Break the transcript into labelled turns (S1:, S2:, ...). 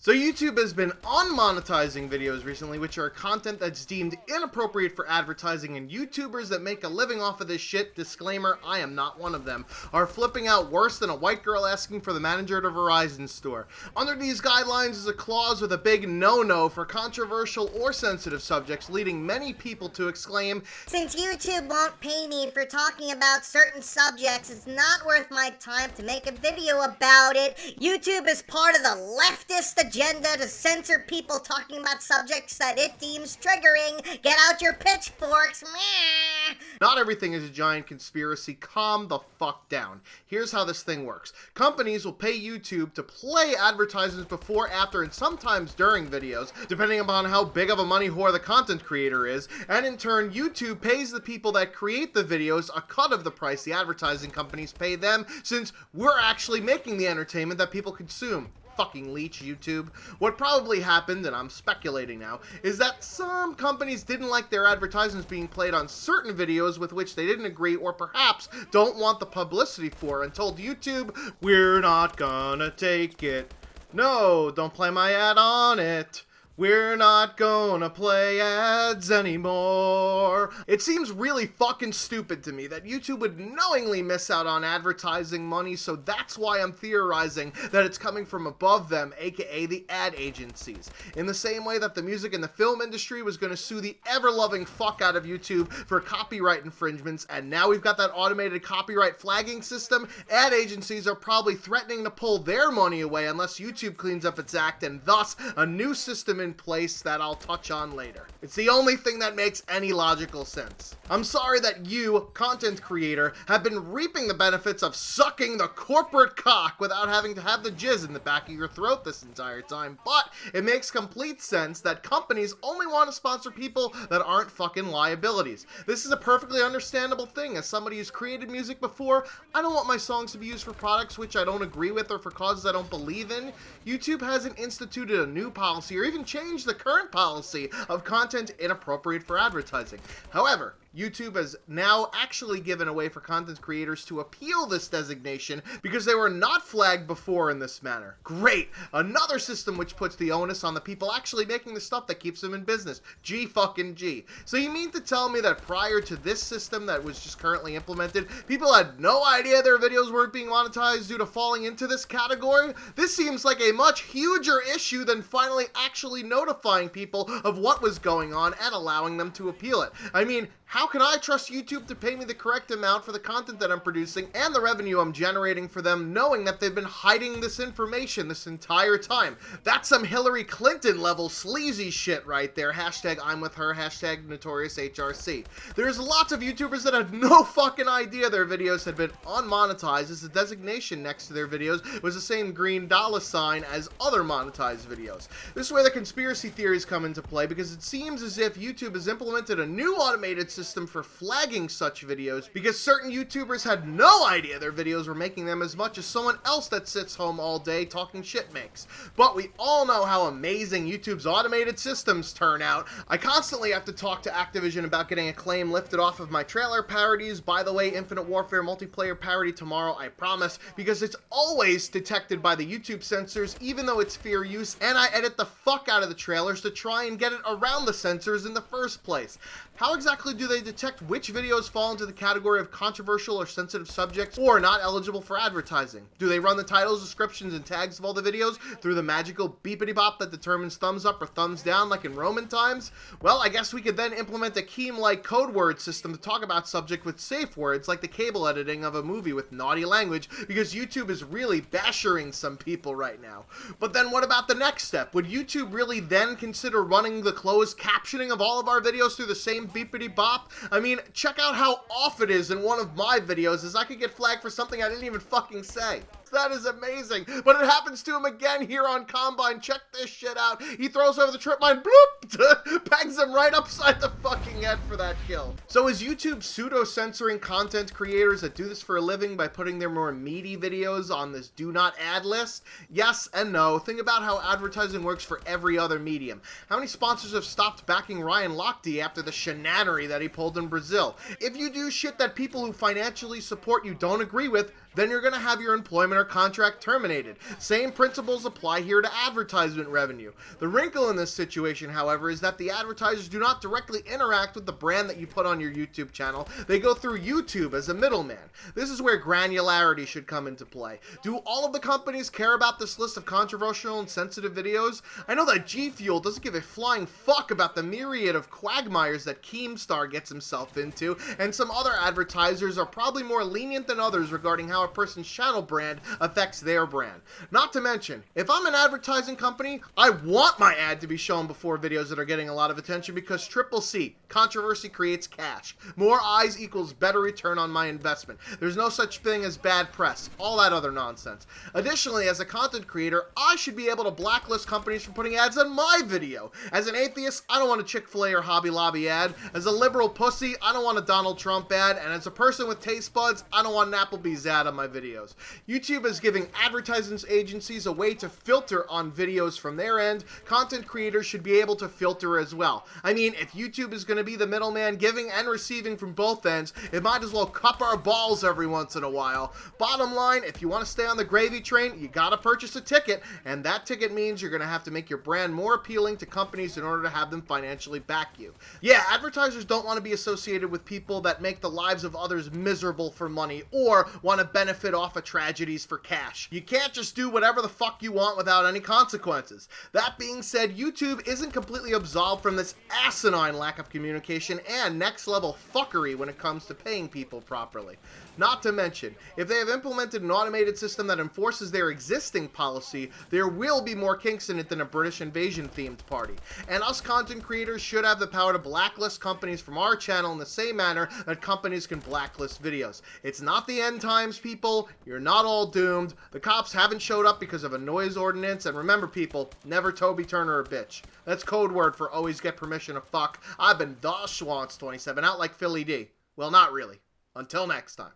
S1: So YouTube has been unmonetizing videos recently, which are content that's deemed inappropriate for advertising, and YouTubers that make a living off of this shit, disclaimer, I am not one of them, are flipping out worse than a white girl asking for the manager at a Verizon store. Under these guidelines is a clause with a big no-no for controversial or sensitive subjects, leading many people to exclaim,
S2: "Since YouTube won't pay me for talking about certain subjects, it's not worth my time to make a video about it. YouTube is part of the leftist agenda to censor people talking about subjects that it deems triggering. Get out your pitchforks." Meh.
S1: Not everything is a giant conspiracy. Calm the fuck down. Here's how this thing works. Companies will pay YouTube to play advertisements before, after, and sometimes during videos, depending upon how big of a money whore the content creator is, and in turn, YouTube pays the people that create the videos a cut of the price the advertising companies pay them, since we're actually making the entertainment that people consume. Fucking leech, YouTube. What probably happened, and I'm speculating now, is that some companies didn't like their advertisements being played on certain videos with which they didn't agree, or perhaps don't want the publicity for, and told YouTube, "We're not gonna take it. No, don't play my ad on it. We're not gonna play ads anymore." It seems really fucking stupid to me that YouTube would knowingly miss out on advertising money, so that's why I'm theorizing that it's coming from above them, aka the ad agencies. In the same way that the music and the film industry was gonna sue the ever-loving fuck out of YouTube for copyright infringements, and now we've got that automated copyright flagging system, ad agencies are probably threatening to pull their money away unless YouTube cleans up its act, and thus a new system in place that I'll touch on later. It's the only thing that makes any logical sense. I'm sorry that you, content creator, have been reaping the benefits of sucking the corporate cock without having to have the jizz in the back of your throat this entire time, but it makes complete sense that companies only want to sponsor people that aren't fucking liabilities. This is a perfectly understandable thing. As somebody who's created music before, I don't want my songs to be used for products which I don't agree with or for causes I don't believe in. YouTube hasn't instituted a new policy or even changed the current policy of content inappropriate for advertising. However, YouTube has now actually given a way for content creators to appeal this designation because they were not flagged before in this manner. Great! Another system which puts the onus on the people actually making the stuff that keeps them in business. G fucking G. So you mean to tell me that prior to this system that was just currently implemented, people had no idea their videos weren't being monetized due to falling into this category? This seems like a much huger issue than finally actually notifying people of what was going on and allowing them to appeal it. I mean, how can I trust YouTube to pay me the correct amount for the content that I'm producing and the revenue I'm generating for them, knowing that they've been hiding this information this entire time? That's some Hillary Clinton level sleazy shit right there. Hashtag I'm with her, hashtag notorious HRC. There's lots of YouTubers that had no fucking idea their videos had been unmonetized, as the designation next to their videos was the same green dollar sign as other monetized videos. This is where the conspiracy theories come into play, because it seems as if YouTube has implemented a new automated system for flagging such videos because certain YouTubers had no idea their videos were making them as much as someone else that sits home all day talking shit makes. But we all know how amazing YouTube's automated systems turn out. I constantly have to talk to Activision about getting a claim lifted off of my trailer parodies. By the way, Infinite Warfare multiplayer parody tomorrow, I promise, because it's always detected by the YouTube censors, even though it's fair use, and I edit the fuck out of the trailers to try and get it around the censors in the first place. How exactly do they detect which videos fall into the category of controversial or sensitive subjects or not eligible for advertising? Do they run the titles, descriptions, and tags of all the videos through the magical beepity-bop that determines thumbs up or thumbs down like in Roman times? Well, I guess we could then implement a Keem-like code word system to talk about subject with safe words like the cable editing of a movie with naughty language, because YouTube is really bashering some people right now. But then what about the next step? Would YouTube really then consider running the closed captioning of all of our videos through the same beepity bop? I mean, check out how off it is in one of my videos, as I could get flagged for something I didn't even fucking say. That is amazing. But it happens to him again here on Combine. Check this shit out. He throws over the trip mine, bloop, bangs him right upside the fucking head for that kill. So is YouTube pseudo-censoring content creators that do this for a living by putting their more meaty videos on this do not ad list? Yes and no. Think about how advertising works for every other medium. How many sponsors have stopped backing Ryan Lochte after the shenanery that he pulled in Brazil? If you do shit that people who financially support you don't agree with, then you're gonna have your employment or contract terminated. Same principles apply here to advertisement revenue. The wrinkle in this situation, however, is that the advertisers do not directly interact with the brand that you put on your YouTube channel. They go through YouTube as a middleman. This is where granularity should come into play. Do all of the companies care about this list of controversial and sensitive videos? I know that G Fuel doesn't give a flying fuck about the myriad of quagmires that Keemstar gets himself into, and some other advertisers are probably more lenient than others regarding how a person's channel brand affects their brand. Not to mention, if I'm an advertising company, I want my ad to be shown before videos that are getting a lot of attention because Triple C, controversy creates cash. More eyes equals better return on my investment. There's no such thing as bad press, all that other nonsense. Additionally, as a content creator, I should be able to blacklist companies from putting ads on my video. As an atheist, I don't want a Chick-fil-A or Hobby Lobby ad. As a liberal pussy, I don't want a Donald Trump ad. And as a person with taste buds, I don't want an Applebee's ad on my videos. YouTube is giving advertising agencies a way to filter on videos from their end. Content creators should be able to filter as well. I mean, if YouTube is going to be the middleman giving and receiving from both ends, it might as well cup our balls every once in a while. Bottom line, if you want to stay on the gravy train, you gotta purchase a ticket, and that ticket means you're gonna have to make your brand more appealing to companies in order to have them financially back you. Yeah, advertisers don't want to be associated with people that make the lives of others miserable for money or want to benefit off of tragedies for cash. You can't just do whatever the fuck you want without any consequences. That being said, YouTube isn't completely absolved from this asinine lack of communication and next level fuckery when it comes to paying people properly. Not to mention, if they have implemented an automated system that enforces their existing policy, there will be more kinks in it than a British invasion themed party. And us content creators should have the power to blacklist companies from our channel in the same manner that companies can blacklist videos. It's not the end times, people. You're not all doomed. The cops haven't showed up because of a noise ordinance, and remember, people, never Toby Turner a bitch. That's code word for always get permission to fuck. I've been the Schwantz 27, out like Philly D. Well, not really. Until next time.